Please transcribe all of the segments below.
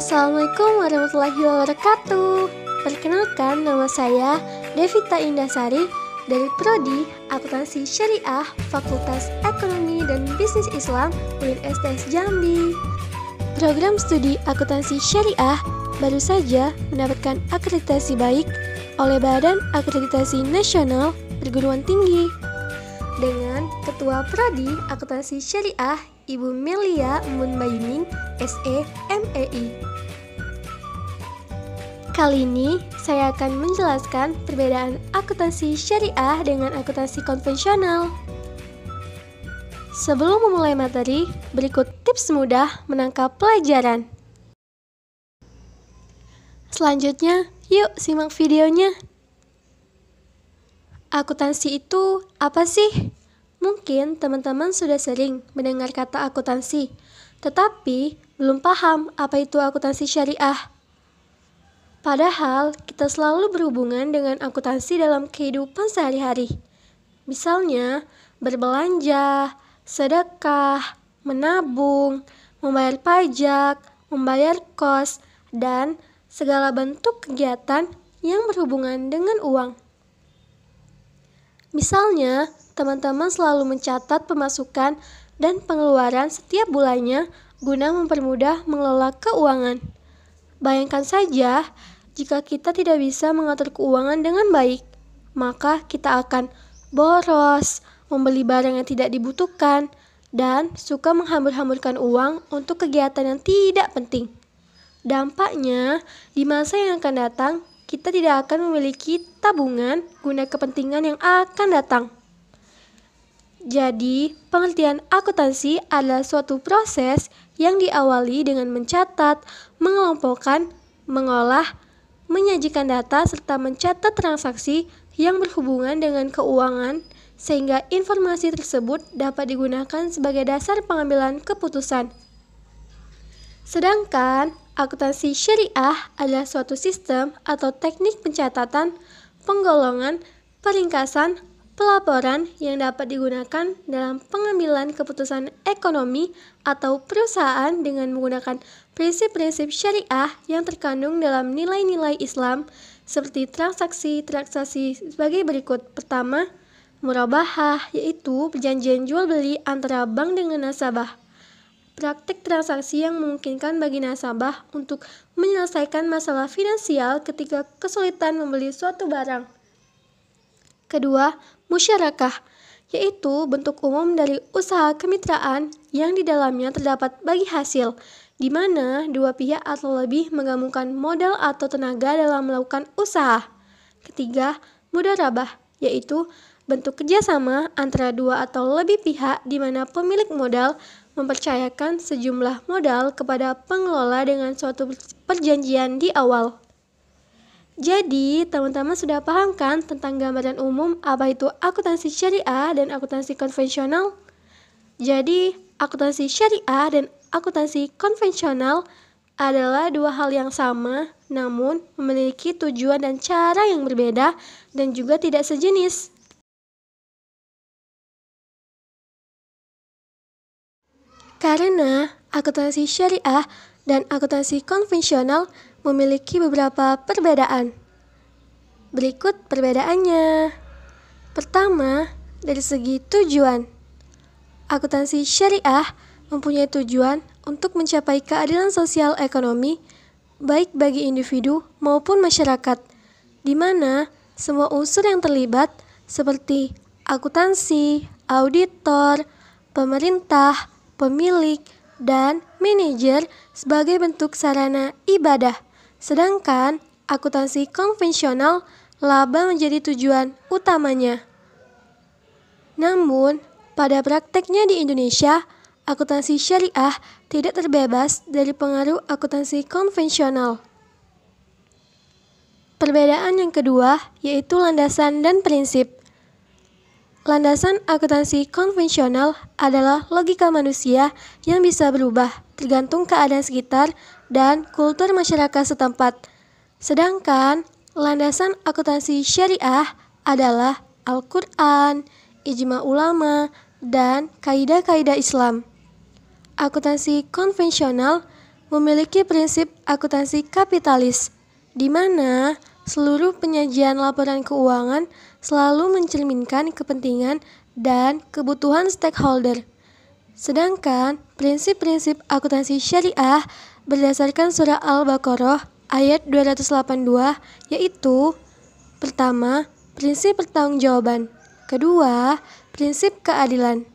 Assalamualaikum warahmatullahi wabarakatuh. Perkenalkan, nama saya Devita Indasari dari Prodi Akuntansi Syariah Fakultas Ekonomi dan Bisnis Islam UIN STS Jambi. Program studi akuntansi syariah baru saja mendapatkan akreditasi baik oleh Badan Akreditasi Nasional Perguruan Tinggi dengan Ketua Prodi Akuntansi Syariah Ibu Melia Munbayuning SE MEI. Kali ini saya akan menjelaskan perbedaan akuntansi syariah dengan akuntansi konvensional. Sebelum memulai materi, berikut tips mudah menangkap pelajaran. Selanjutnya, yuk simak videonya. Akuntansi itu apa sih? Mungkin teman-teman sudah sering mendengar kata akuntansi, tetapi belum paham apa itu akuntansi syariah. Padahal kita selalu berhubungan dengan akuntansi dalam kehidupan sehari-hari. Misalnya, berbelanja, sedekah, menabung, membayar pajak, membayar kos, dan segala bentuk kegiatan yang berhubungan dengan uang. Misalnya, teman-teman selalu mencatat pemasukan dan pengeluaran setiap bulannya guna mempermudah mengelola keuangan. Bayangkan saja, jika kita tidak bisa mengatur keuangan dengan baik, maka kita akan boros, membeli barang yang tidak dibutuhkan, dan suka menghambur-hamburkan uang untuk kegiatan yang tidak penting. Dampaknya, di masa yang akan datang, kita tidak akan memiliki tabungan guna kepentingan yang akan datang. Jadi, pengertian akuntansi adalah suatu proses yang diawali dengan mencatat, mengelompokkan, mengolah, menyajikan data, serta mencatat transaksi yang berhubungan dengan keuangan, sehingga informasi tersebut dapat digunakan sebagai dasar pengambilan keputusan. Sedangkan, akuntansi syariah adalah suatu sistem atau teknik pencatatan, penggolongan, peringkasan, pelaporan yang dapat digunakan dalam pengambilan keputusan ekonomi atau perusahaan dengan menggunakan prinsip-prinsip syariah yang terkandung dalam nilai-nilai Islam seperti transaksi sebagai berikut. Pertama, murabahah, yaitu perjanjian jual beli antara bank dengan nasabah. Praktik transaksi yang memungkinkan bagi nasabah untuk menyelesaikan masalah finansial ketika kesulitan membeli suatu barang. Kedua, musyarakah, yaitu bentuk umum dari usaha kemitraan yang di dalamnya terdapat bagi hasil, di mana dua pihak atau lebih menggabungkan modal atau tenaga dalam melakukan usaha. Ketiga, mudharabah, yaitu bentuk kerjasama antara dua atau lebih pihak di mana pemilik modal mempercayakan sejumlah modal kepada pengelola dengan suatu perjanjian di awal. Jadi, teman-teman sudah paham kan tentang gambaran umum apa itu akuntansi syariah dan akuntansi konvensional? Jadi, akuntansi syariah dan akuntansi konvensional adalah dua hal yang sama, namun memiliki tujuan dan cara yang berbeda dan juga tidak sejenis. Karena akuntansi syariah dan akuntansi konvensional memiliki beberapa perbedaan. Berikut perbedaannya. Pertama, dari segi tujuan. Akuntansi syariah mempunyai tujuan untuk mencapai keadilan sosial ekonomi baik bagi individu maupun masyarakat, di mana semua unsur yang terlibat seperti akuntansi, auditor, pemerintah, pemilik, dan manajer sebagai bentuk sarana ibadah. Sedangkan akuntansi konvensional laba menjadi tujuan utamanya. Namun, pada prakteknya di Indonesia, akuntansi syariah tidak terbebas dari pengaruh akuntansi konvensional. Perbedaan yang kedua yaitu landasan dan prinsip. Landasan akuntansi konvensional adalah logika manusia yang bisa berubah tergantung keadaan sekitar dan kultur masyarakat setempat. Sedangkan landasan akuntansi syariah adalah Al-Quran, ijma ulama, dan kaidah-kaidah Islam. Akuntansi konvensional memiliki prinsip akuntansi kapitalis, di mana seluruh penyajian laporan keuangan selalu mencerminkan kepentingan dan kebutuhan stakeholder. Sedangkan prinsip-prinsip akuntansi syariah berdasarkan surah Al-Baqarah ayat 282, yaitu pertama, prinsip pertanggungjawaban, kedua, prinsip keadilan,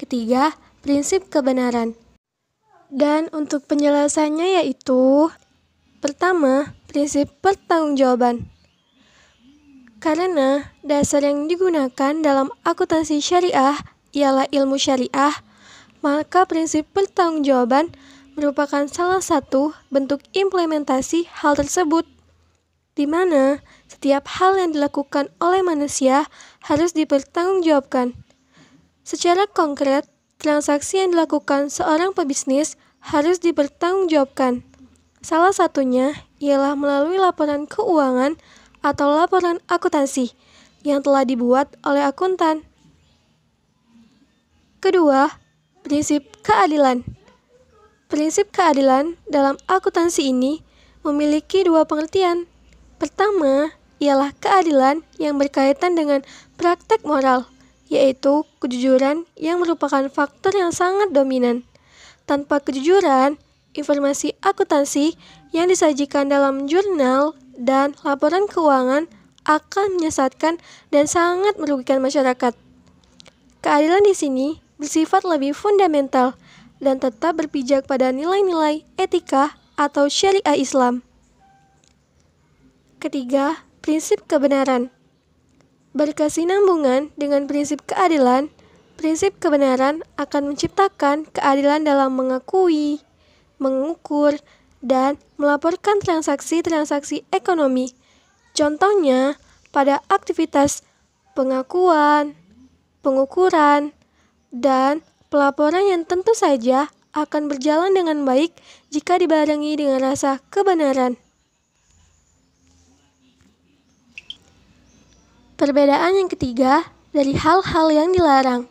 ketiga, prinsip kebenaran. Dan untuk penjelasannya yaitu pertama, prinsip pertanggungjawaban. Karena dasar yang digunakan dalam akuntansi syariah ialah ilmu syariah, maka prinsip pertanggungjawaban merupakan salah satu bentuk implementasi hal tersebut, di mana setiap hal yang dilakukan oleh manusia harus dipertanggungjawabkan. Secara konkret, transaksi yang dilakukan seorang pebisnis harus dipertanggungjawabkan. Salah satunya ialah melalui laporan keuangan atau laporan akuntansi yang telah dibuat oleh akuntan. Kedua, prinsip keadilan. Prinsip keadilan dalam akuntansi ini memiliki dua pengertian. Pertama, ialah keadilan yang berkaitan dengan praktek moral, yaitu kejujuran yang merupakan faktor yang sangat dominan. Tanpa kejujuran, informasi akuntansi yang disajikan dalam jurnal dan laporan keuangan akan menyesatkan dan sangat merugikan masyarakat. Keadilan di sini bersifat lebih fundamental dan tetap berpijak pada nilai-nilai etika atau syariah Islam. Ketiga, prinsip kebenaran. Berkesinambungan dengan prinsip keadilan, prinsip kebenaran akan menciptakan keadilan dalam mengakui, mengukur, dan melaporkan transaksi-transaksi ekonomi. Contohnya, pada aktivitas pengakuan, pengukuran, dan pelaporan yang tentu saja akan berjalan dengan baik jika dibarengi dengan rasa kebenaran. Perbedaan yang ketiga dari hal-hal yang dilarang.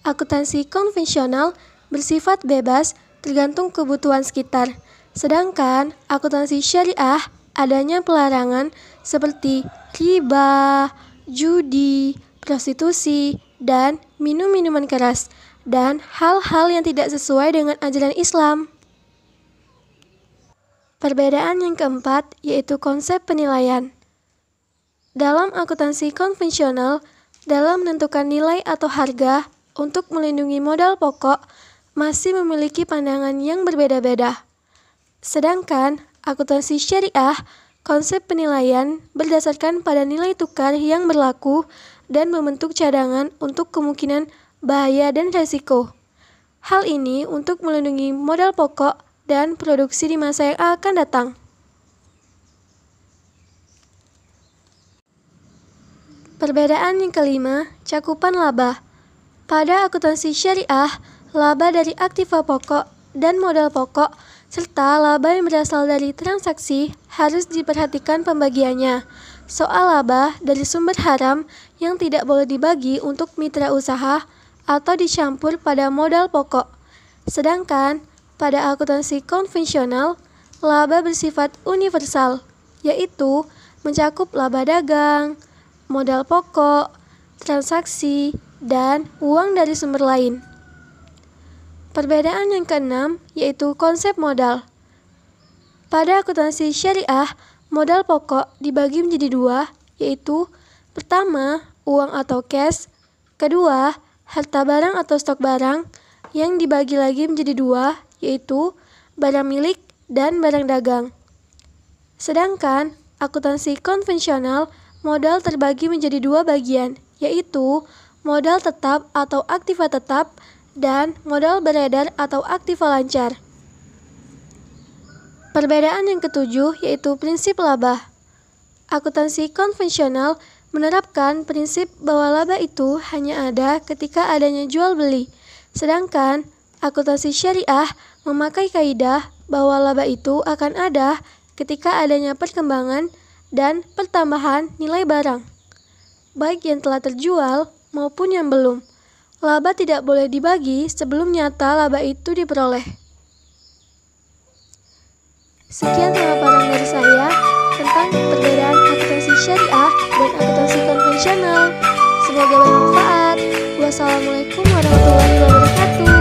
Akuntansi konvensional bersifat bebas tergantung kebutuhan sekitar. Sedangkan akuntansi syariah adanya pelarangan seperti riba, judi, prostitusi, dan minum-minuman keras, dan hal-hal yang tidak sesuai dengan ajaran Islam. Perbedaan yang keempat yaitu konsep penilaian. Dalam akuntansi konvensional, dalam menentukan nilai atau harga untuk melindungi modal pokok, masih memiliki pandangan yang berbeda-beda. Sedangkan akuntansi syariah, konsep penilaian berdasarkan pada nilai tukar yang berlaku dan membentuk cadangan untuk kemungkinan bahaya dan resiko. Hal ini untuk melindungi modal pokok dan produksi di masa yang akan datang. Perbedaan yang kelima, cakupan laba. Pada akuntansi syariah, laba dari aktiva pokok dan modal pokok serta laba yang berasal dari transaksi harus diperhatikan pembagiannya. Soal laba dari sumber haram yang tidak boleh dibagi untuk mitra usaha atau dicampur pada modal pokok. Sedangkan pada akuntansi konvensional, laba bersifat universal, yaitu mencakup laba dagang, modal pokok, transaksi, dan uang dari sumber lain. Perbedaan yang keenam yaitu konsep modal. Pada akuntansi syariah, modal pokok dibagi menjadi dua, yaitu pertama, uang atau cash, kedua, harta barang atau stok barang, yang dibagi lagi menjadi dua, yaitu barang milik dan barang dagang. Sedangkan akuntansi konvensional, modal terbagi menjadi dua bagian, yaitu modal tetap atau aktiva tetap dan modal beredar atau aktiva lancar. Perbedaan yang ketujuh yaitu prinsip laba. Akuntansi konvensional menerapkan prinsip bahwa laba itu hanya ada ketika adanya jual beli, sedangkan akuntansi syariah memakai kaidah bahwa laba itu akan ada ketika adanya perkembangan dan pertambahan nilai barang, baik yang telah terjual maupun yang belum. Laba tidak boleh dibagi sebelum nyata laba itu diperoleh. Sekian pemaparan dari saya tentang perbedaan akuntansi syariah dan akuntansi konvensional. Semoga bermanfaat. Wassalamualaikum warahmatullahi wabarakatuh.